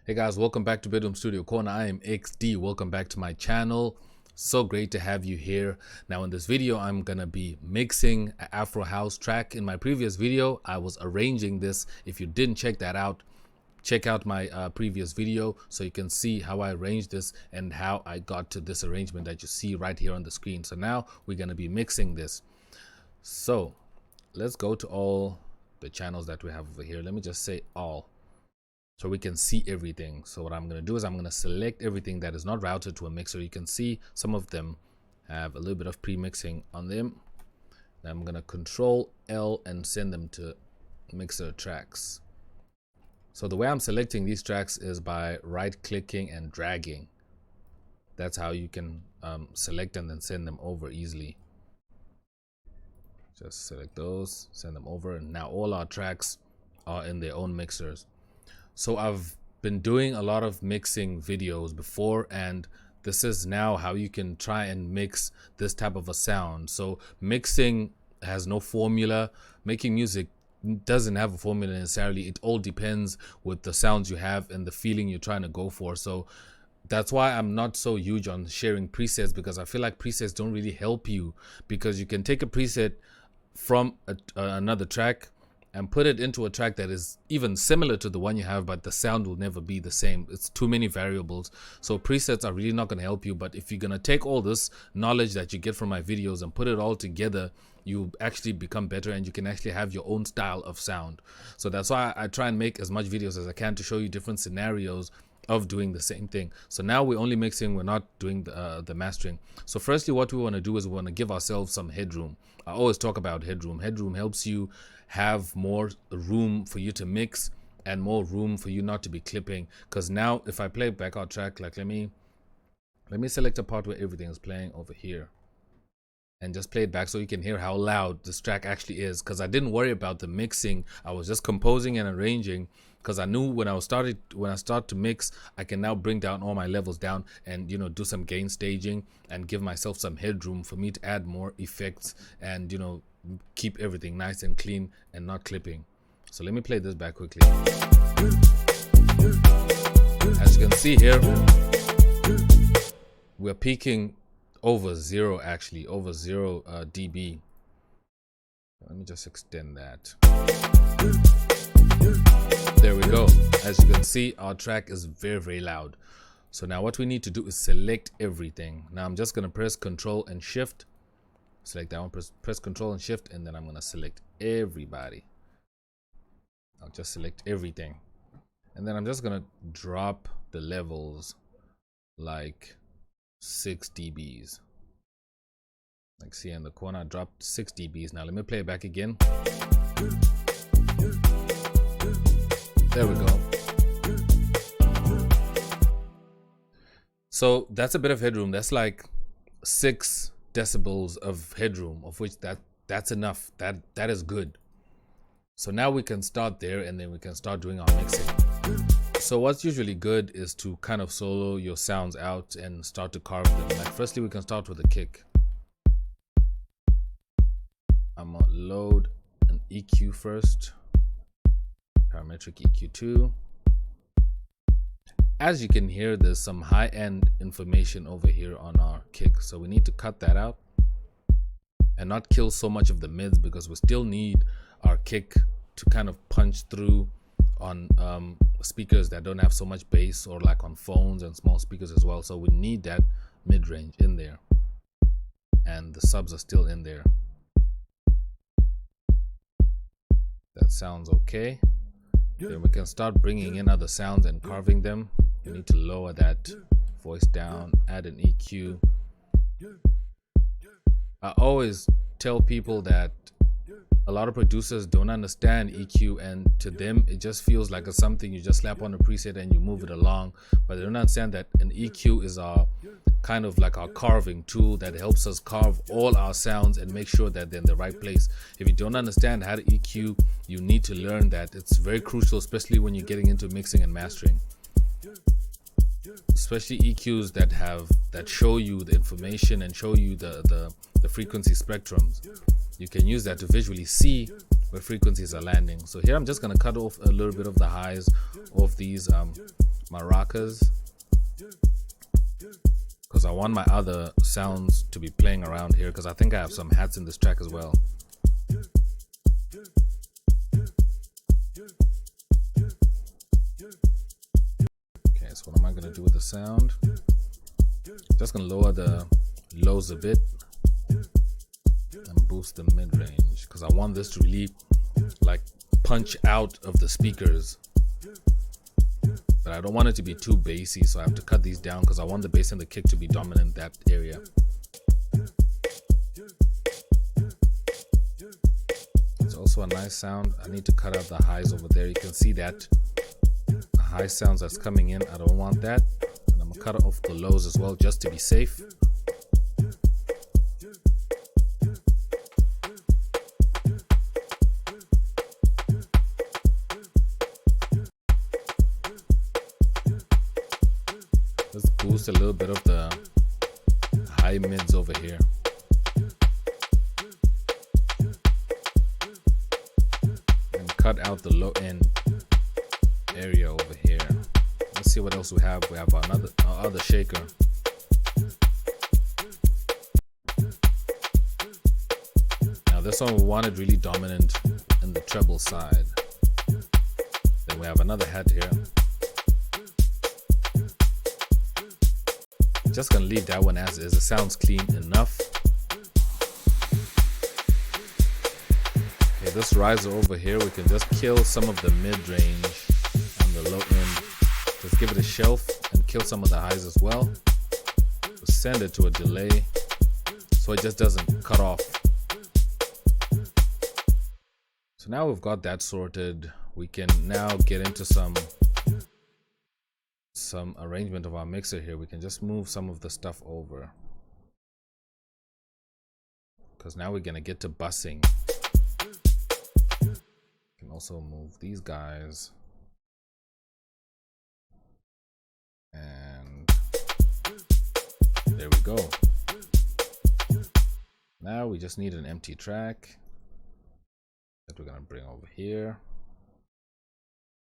Hey guys, welcome back to Bedroom Studio Corner. I am XD. Welcome back to my channel. So great to have you here. Now in this video, I'm gonna be mixing an Afro-House track. In my previous video, I was arranging this. If you didn't check that out, check out my previous video so you can see how I arranged this and how I got to this arrangement that you see right here on the screen. So now we're gonna be mixing this. So let's go to all the channels that we have over here. Let me just say all, so we can see everything. So what I'm going to do is I'm going to select everything that is not routed to a mixer. You can see some of them have a little bit of pre-mixing on them. Now I'm going to Control L and send them to mixer tracks. So the way I'm selecting these tracks is by right clicking and dragging. That's how you can select and then send them over easily. Just select those, send them over, and now all our tracks are in their own mixers. So I've been doing a lot of mixing videos before, and this is now how you can try and mix this type of a sound. So mixing has no formula. Making music doesn't have a formula necessarily. It all depends with the sounds you have and the feeling you're trying to go for. So that's why I'm not so huge on sharing presets, because I feel like presets don't really help you, because you can take a preset from another track and put it into a track that is even similar to the one you have, but the sound will never be the same. It's too many variables. So presets are really not going to help you. But if you're going to take all this knowledge that you get from my videos and put it all together, you actually become better and you can actually have your own style of sound. So that's why I try and make as much videos as I can to show you different scenarios of doing the same thing. So now we're only mixing, we're not doing the mastering. So firstly, what we want to do is we want to give ourselves some headroom. I always talk about headroom. Headroom helps you have more room for you to mix and more room for you not to be clipping. Because now if I play back our track, like let me select a part where everything is playing over here and just play it back so you can hear how loud this track actually is. Because I didn't worry about the mixing, I was just composing and arranging, because I knew when I start to mix, I can now bring down all my levels down and, you know, do some gain staging and give myself some headroom for me to add more effects and, you know, keep everything nice and clean and not clipping. So let me play this back quickly. As you can see here, we're peaking over zero, actually over 0 dB. Let me just extend that. There we go. As you can see, our track is very loud. So now what we need to do is select everything. Now I'm just going to press Control and Shift. Select that one, press Control and Shift, and then I'm going to select everybody. I'll just select everything. And then I'm just going to drop the levels like 6 dBs. Like see in the corner, I dropped 6 dBs. Now let me play it back again. There we go. So that's a bit of headroom. That's like 6 decibels of headroom, of which that's enough. That is good. So now we can start there, and then we can start doing our mixing. So what's usually good is to kind of solo your sounds out and start to carve them. Like firstly, we can start with a kick. I'm gonna load an EQ first. Parametric EQ 2. As you can hear, there's some high-end information over here on our kick, so we need to cut that out and not kill so much of the mids, because we still need our kick to kind of punch through on speakers that don't have so much bass, or like on phones and small speakers as well. So we need that mid-range in there, and the subs are still in there. That sounds okay. Then we can start bringing in other sounds and carving them. You need to lower that voice down, add an EQ. I always tell people that a lot of producers don't understand EQ, and to them it just feels like it's something you just slap on a preset and you move it along, but they don't understand that an EQ is our kind of like our carving tool that helps us carve all our sounds and make sure that they're in the right place. If you don't understand how to EQ, you need to learn that. It's very crucial, especially when you're getting into mixing and mastering, especially EQs that show you the information and show you the frequency spectrums. You can use that to visually see where frequencies are landing. So here I'm just gonna cut off a little bit of the highs of these maracas, because I want my other sounds to be playing around here, because I think I have some hats in this track as well. Okay, so what am I gonna do with the sound? Just gonna lower the lows a bit and boost the mid-range, because I want this to really like punch out of the speakers, but I don't want it to be too bassy, so I have to cut these down because I want the bass and the kick to be dominant that area. It's also a nice sound. I need to cut out the highs over there. You can see that high sounds that's coming in, I don't want that, and I'm gonna cut off the lows as well just to be safe. Let's boost a little bit of the high mids over here. And cut out the low end area over here. Let's see what else we have. We have our other shaker. Now this one we wanted really dominant in the treble side. Then we have another hat here. Just gonna leave that one as is. It sounds clean enough. Okay, this riser over here, we can just kill some of the mid-range and the low end. Let's give it a shelf and kill some of the highs as well. We'll send it to a delay so it just doesn't cut off. So now we've got that sorted. We can now get into some arrangement of our mixer here. We can just move some of the stuff over, because now we're gonna get to bussing. We can also move these guys, and there we go. Now we just need an empty track that we're gonna bring over here.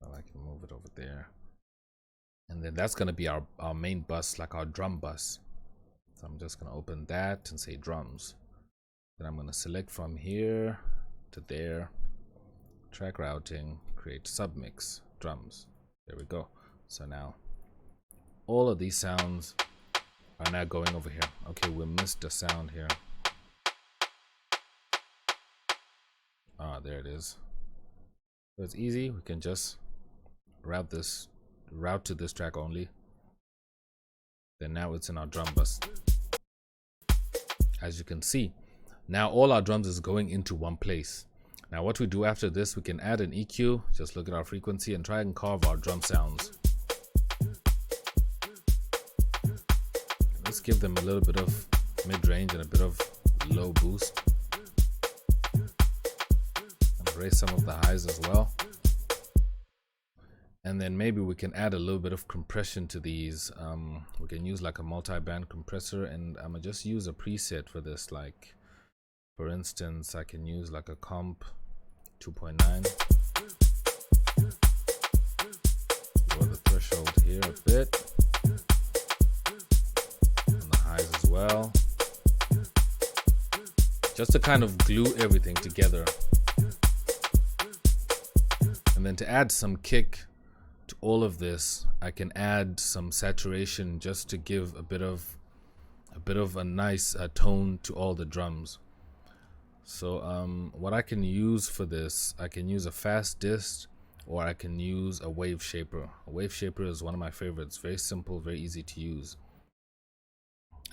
Well, I can move it over there. And then that's going to be our main bus, like our drum bus. So I'm just going to open that and say drums. Then I'm going to select from here to there, track routing, create submix, drums. There we go. So now all of these sounds are now going over here. Okay, we missed a sound here. Ah, there it is. So it's easy. We can just route to this track only. Then now it's in our drum bus. As you can see, now all our drums is going into one place. Now what we do after this, we can add an EQ. Just look at our frequency and try and carve our drum sounds. Let's give them a little bit of mid-range and a bit of low boost, and raise some of the highs as well. And then maybe we can add a little bit of compression to these. We can use like a multi-band compressor, and I'm gonna just use a preset for this. Like for instance, I can use like a comp 2.9. Lower the threshold here a bit, and the highs as well, just to kind of glue everything together. And then to add some kick to all of this, I can add some saturation just to give a bit of a nice tone to all the drums. So what I can use for this, I can use a fast dist, or I can use a wave shaper. A wave shaper is one of my favorites. Very simple, very easy to use.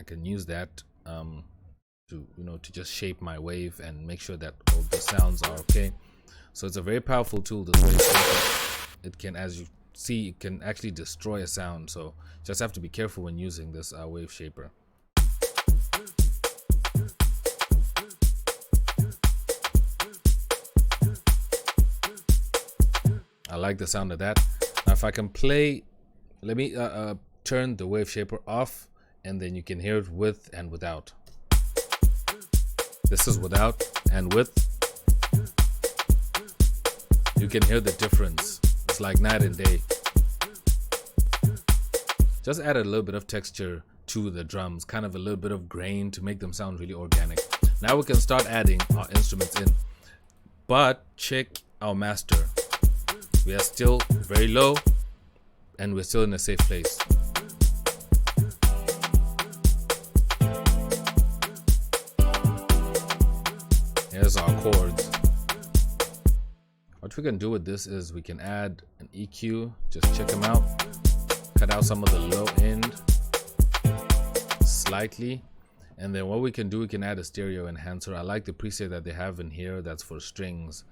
I can use that to just shape my wave and make sure that all the sounds are okay. So it's a very powerful tool, this wave shaper. It can, as you see, it can actually destroy a sound, so just have to be careful when using this wave shaper. I like the sound of that. Now if I can play, let me turn the wave shaper off, and then you can hear it with and without. This is without and with. you can hear the difference. It's like night and day. Just add a little bit of texture to the drums, kind of a little bit of grain to make them sound really organic. Now we can start adding our instruments in, but check our master. We are still very low and we're still in a safe place. Here's our chords. What we can do with this is we can add an EQ, just check them out, cut out some of the low end slightly, and then what we can do, we can add a stereo enhancer. I like the preset that they have in here that's for strings.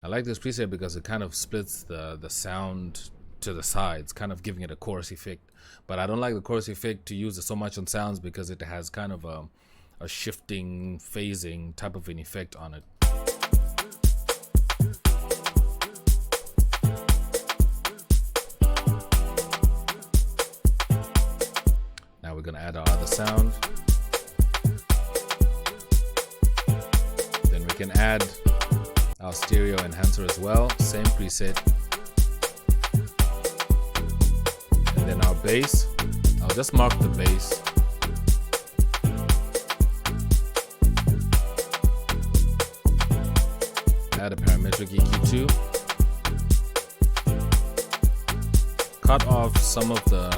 I like this preset because it kind of splits the sound to the sides, kind of giving it a chorus effect. But I don't like the chorus effect to use it so much on sounds because it has kind of a shifting, phasing type of an effect on it. Now we're gonna add our other sound. Then we can add our stereo enhancer as well, same preset. And then our bass, I'll just mark the bass. Add a parametric EQ too. Cut off some of the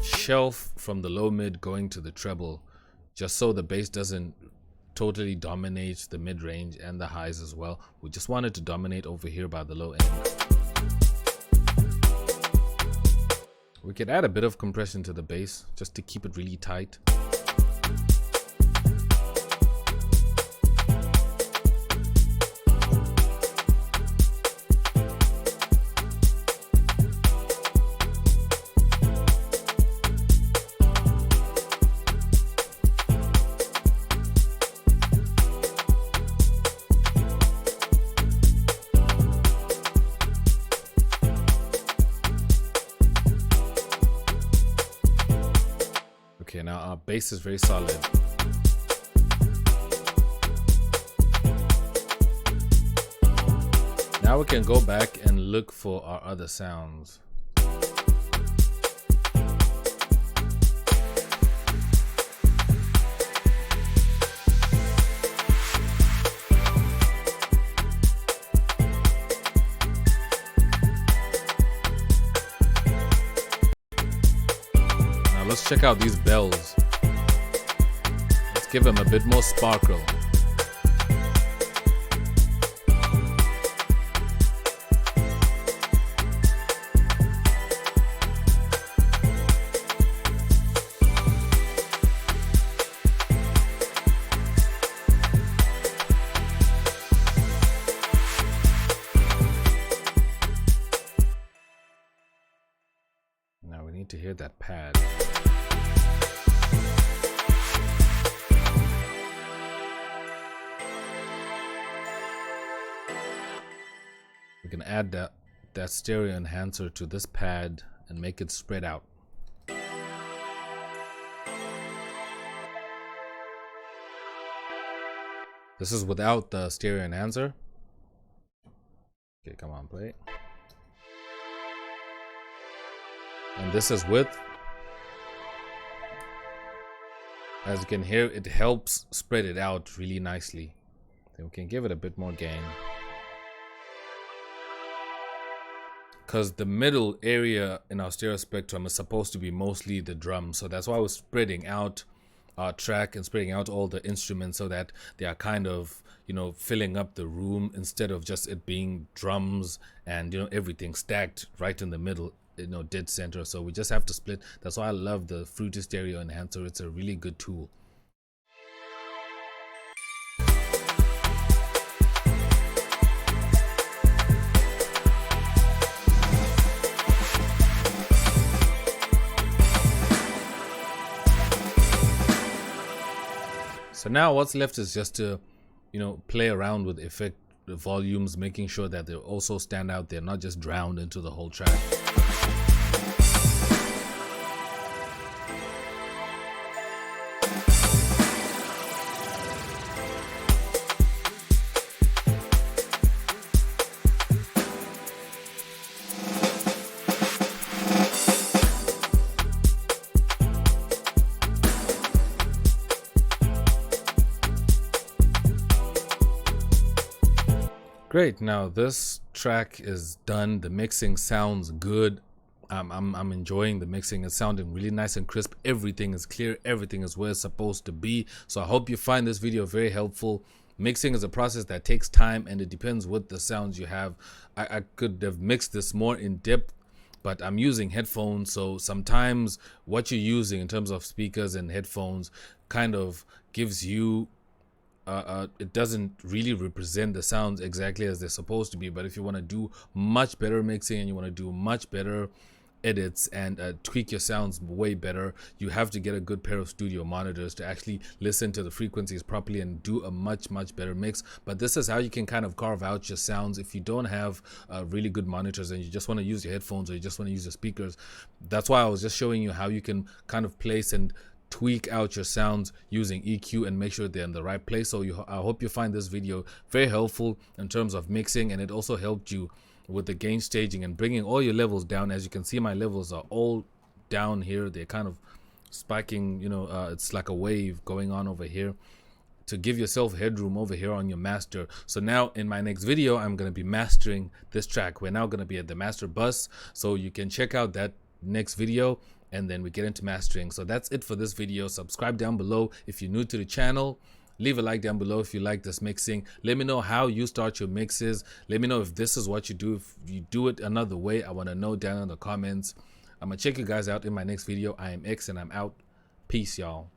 shelf from the low mid going to the treble, just so the bass doesn't totally dominate the mid range and the highs as well. We just want it to dominate over here by the low end. We could add a bit of compression to the bass just to keep it really tight. Okay, now our bass is very solid. Now we can go back and look for our other sounds. Let's check out these bells. Let's give them a bit more sparkle. Now we need to hear that pad. We can add that stereo enhancer to this pad and make it spread out. This is without the stereo enhancer. Okay, come on, play. And this is with. As you can hear, it helps spread it out really nicely. Then we can give it a bit more gain. Because the middle area in our stereo spectrum is supposed to be mostly the drums, so that's why we're spreading out our track and spreading out all the instruments so that they are kind of, you know, filling up the room instead of just it being drums and, you know, everything stacked right in the middle, you know, dead center. So we just have to split. That's why I love the Fruity Stereo Enhancer. It's a really good tool. So now what's left is just to, you know, play around with effect volumes, making sure that they also stand out. They're not just drowned into the whole track. Great. Now this track is done. The mixing sounds good. I'm enjoying the mixing. It's sounding really nice and crisp. Everything is clear. Everything is where it's supposed to be. So I hope you find this video very helpful. Mixing is a process that takes time, and it depends what the sounds you have. I could have mixed this more in depth, but I'm using headphones, so sometimes what you're using in terms of speakers and headphones kind of gives you it doesn't really represent the sounds exactly as they're supposed to be. But if you want to do much better mixing and you want to do much better edits and tweak your sounds way better, you have to get a good pair of studio monitors to actually listen to the frequencies properly and do a much better mix. But this is how you can kind of carve out your sounds. If you don't have really good monitors and you just want to use your headphones or you just want to use your speakers, that's why I was just showing you how you can kind of place and tweak out your sounds using EQ and make sure they're in the right place. So I hope you find this video very helpful in terms of mixing, and it also helped you with the gain staging and bringing all your levels down. As you can see, my levels are all down here. They're kind of spiking, you know, it's like a wave going on over here to give yourself headroom over here on your master. So now in my next video, I'm going to be mastering this track. We're now going to be at the master bus, so you can check out that next video and then we get into mastering. So that's it for this video. Subscribe down below if you're new to the channel. Leave a like down below if you like this mixing. Let me know how you start your mixes. Let me know if this is what you do. If you do it another way, I want to know down in the comments. I'm going to check you guys out in my next video. I am X and I'm out. Peace, y'all.